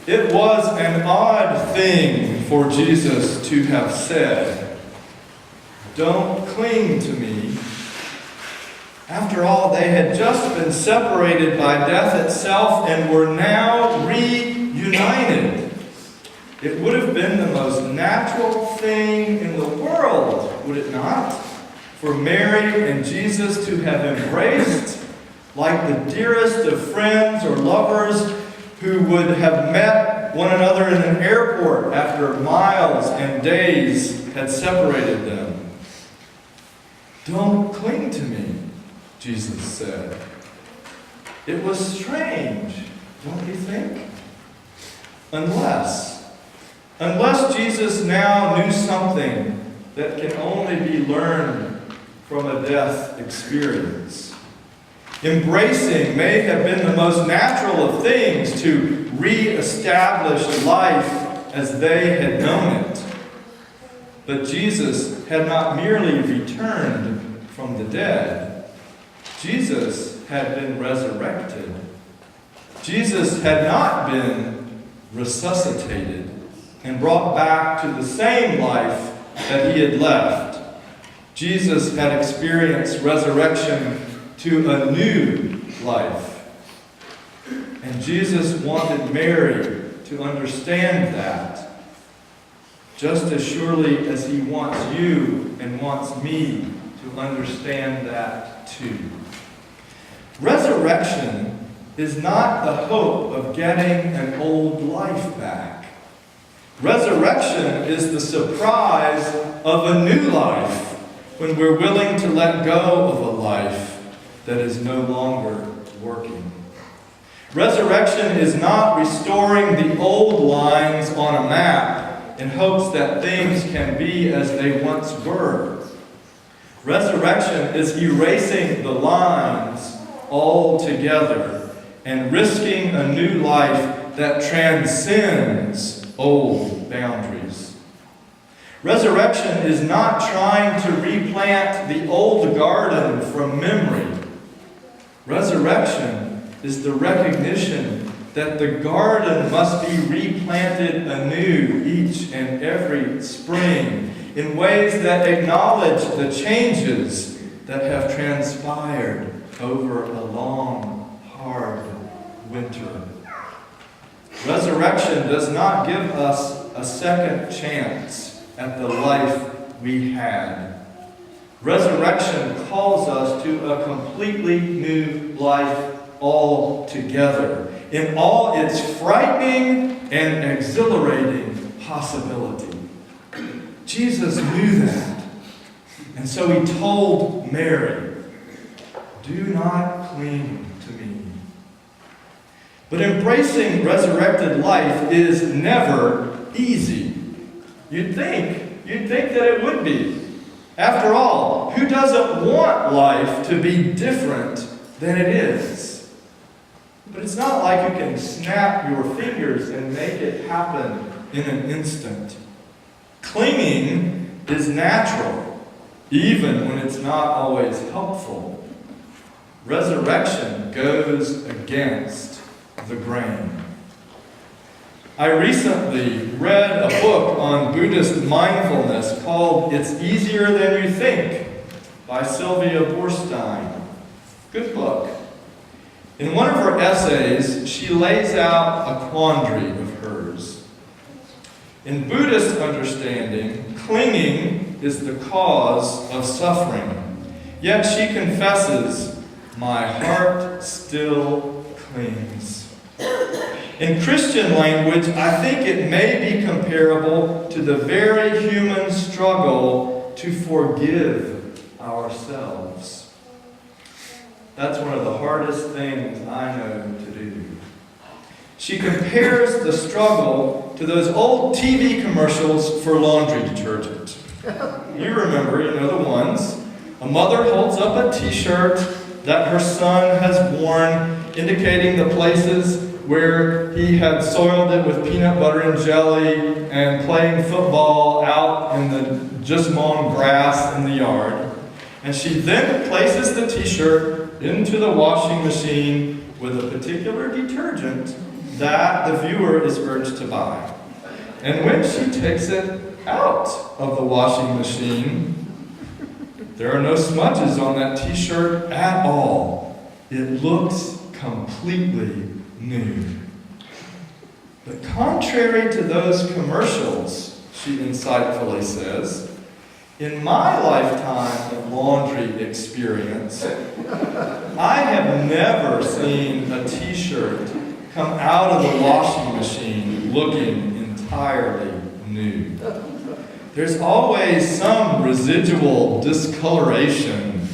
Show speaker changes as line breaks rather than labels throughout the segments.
It was an odd thing for Jesus to have said, "Don't cling to me." After all, they had just been separated by death itself and were now reunited. It would have been the most natural thing in the world, would it not, for Mary and Jesus to have embraced like the dearest of friends or lovers who would have met one another in an airport after miles and days had separated them. "Don't cling to me," Jesus said. It was strange, don't you think? Unless Jesus now knew something that can only be learned from a death experience. Embracing may have been the most natural of things to re-establish life as they had known it. But Jesus had not merely returned from the dead. Jesus had been resurrected. Jesus had not been resuscitated and brought back to the same life that he had left. Jesus had experienced resurrection to a new life. And Jesus wanted Mary to understand that, just as surely as he wants you and wants me to understand that too. Resurrection is not the hope of getting an old life back. Resurrection is the surprise of a new life when we're willing to let go of a life that is no longer working. Resurrection is not restoring the old lines on a map in hopes that things can be as they once were. Resurrection is erasing the lines altogether and risking a new life that transcends old boundaries. Resurrection is not trying to replant the old garden from memory. Resurrection is the recognition that the garden must be replanted anew each and every spring in ways that acknowledge the changes that have transpired over a long, hard winter. Resurrection does not give us a second chance at the life we had. Resurrection calls us to a completely new life altogether, in all its frightening and exhilarating possibility. Jesus knew that, and so he told Mary, "Do not cling to me." But embracing resurrected life is never easy. You'd think that it would be. After all, who doesn't want life to be different than it is? But it's not like you can snap your fingers and make it happen in an instant. Clinging is natural, even when it's not always helpful. Resurrection goes against the grain. I recently read a book on Buddhist mindfulness called "It's Easier Than You Think" by Sylvia Boorstein. Good book. In one of her essays, she lays out a quandary of hers. In Buddhist understanding, clinging is the cause of suffering. Yet she confesses, "My heart still clings." In Christian language, I think it may be comparable to the very human struggle to forgive ourselves. That's one of the hardest things I know to do. She compares the struggle to those old TV commercials for laundry detergent. You remember, the ones. A mother holds up a t-shirt that her son has worn, indicating the places where he had soiled it with peanut butter and jelly and playing football out in the just mown grass in the yard. And she then places the t-shirt into the washing machine with a particular detergent that the viewer is urged to buy. And when she takes it out of the washing machine, there are no smudges on that t-shirt at all. It looks completely new. But contrary to those commercials, she insightfully says, in my lifetime of laundry experience, I have never seen a t-shirt come out of the washing machine looking entirely new. There's always some residual discoloration,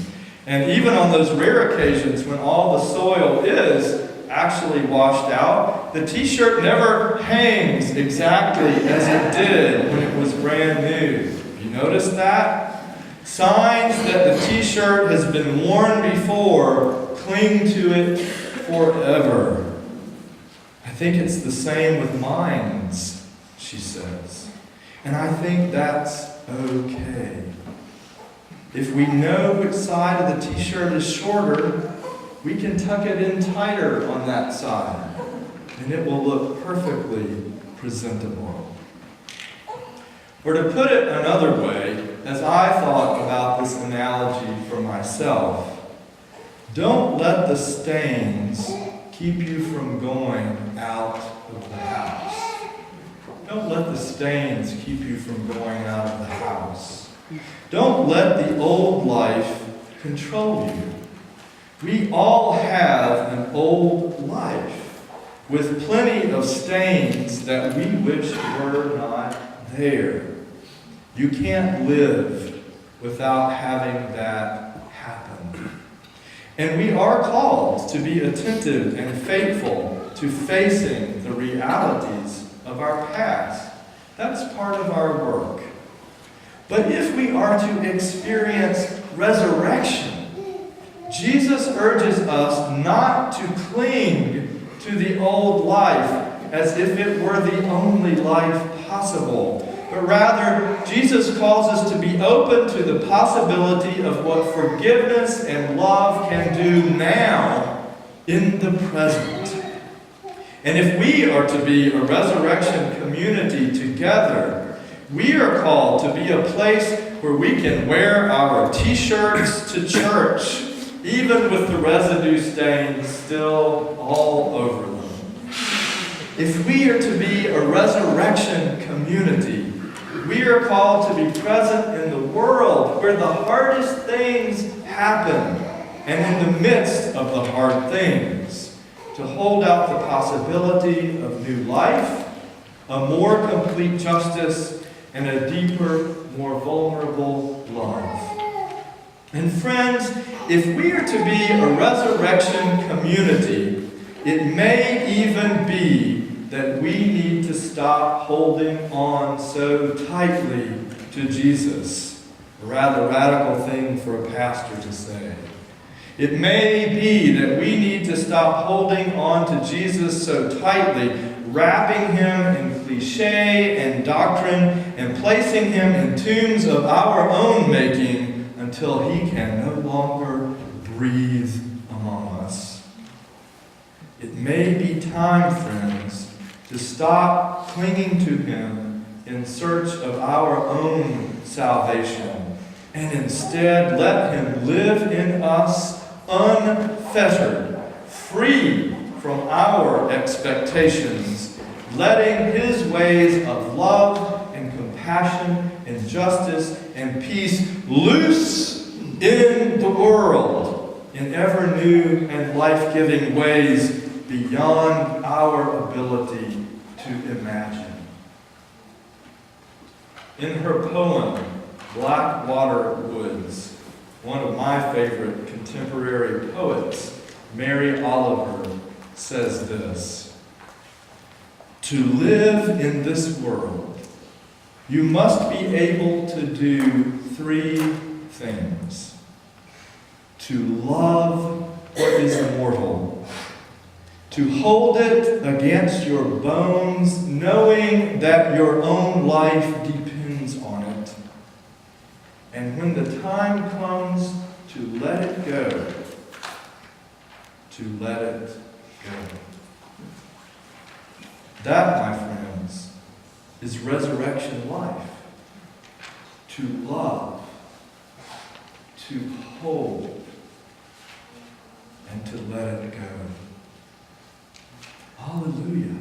and even on those rare occasions when all the soil is actually washed out, the t-shirt never hangs exactly as it did when it was brand new. You notice that? Signs that the t-shirt has been worn before cling to it forever. I think it's the same with minds, she says. And I think that's okay. If we know which side of the t-shirt is shorter, we can tuck it in tighter on that side, and it will look perfectly presentable. Or to put it another way, as I thought about this analogy for myself, don't let the stains keep you from going out of the house. Don't let the stains keep you from going out of the house. Don't let the old life control you. We all have an old life with plenty of stains that we wish were not there. You can't live without having that happen. And we are called to be attentive and faithful to facing the realities of our past. That's part of our work. But if we are to experience resurrection, Jesus urges us not to cling to the old life as if it were the only life possible, but rather Jesus calls us to be open to the possibility of what forgiveness and love can do now in the present. And if we are to be a resurrection community together, we are called to be a place where we can wear our t-shirts to church, even with the residue stains still all over them. If we are to be a resurrection community, we are called to be present in the world where the hardest things happen, and in the midst of the hard things, to hold out the possibility of new life, a more complete justice, and a deeper, more vulnerable love. And friends, if we are to be a resurrection community, it may even be that we need to stop holding on so tightly to Jesus. A rather radical thing for a pastor to say. It may be that we need to stop holding on to Jesus so tightly, wrapping him in cliche and doctrine, and placing him in tombs of our own making until he can no longer breathe among us. It may be time, friends, to stop clinging to him in search of our own salvation, and instead let him live in us unfettered, free from our expectations, letting his ways of love and compassion and justice and peace loose in the world in ever new and life-giving ways beyond our ability to imagine. In her poem, Blackwater Woods, one of my favorite contemporary poets, Mary Oliver, says this: "To live in this world, you must be able to do three things. To love what is mortal, to hold it against your bones, knowing that your own life depends on it, and when the time comes to let it go, to let it go." That, my friends, is resurrection life. To love, to hold, and to let it go. Hallelujah.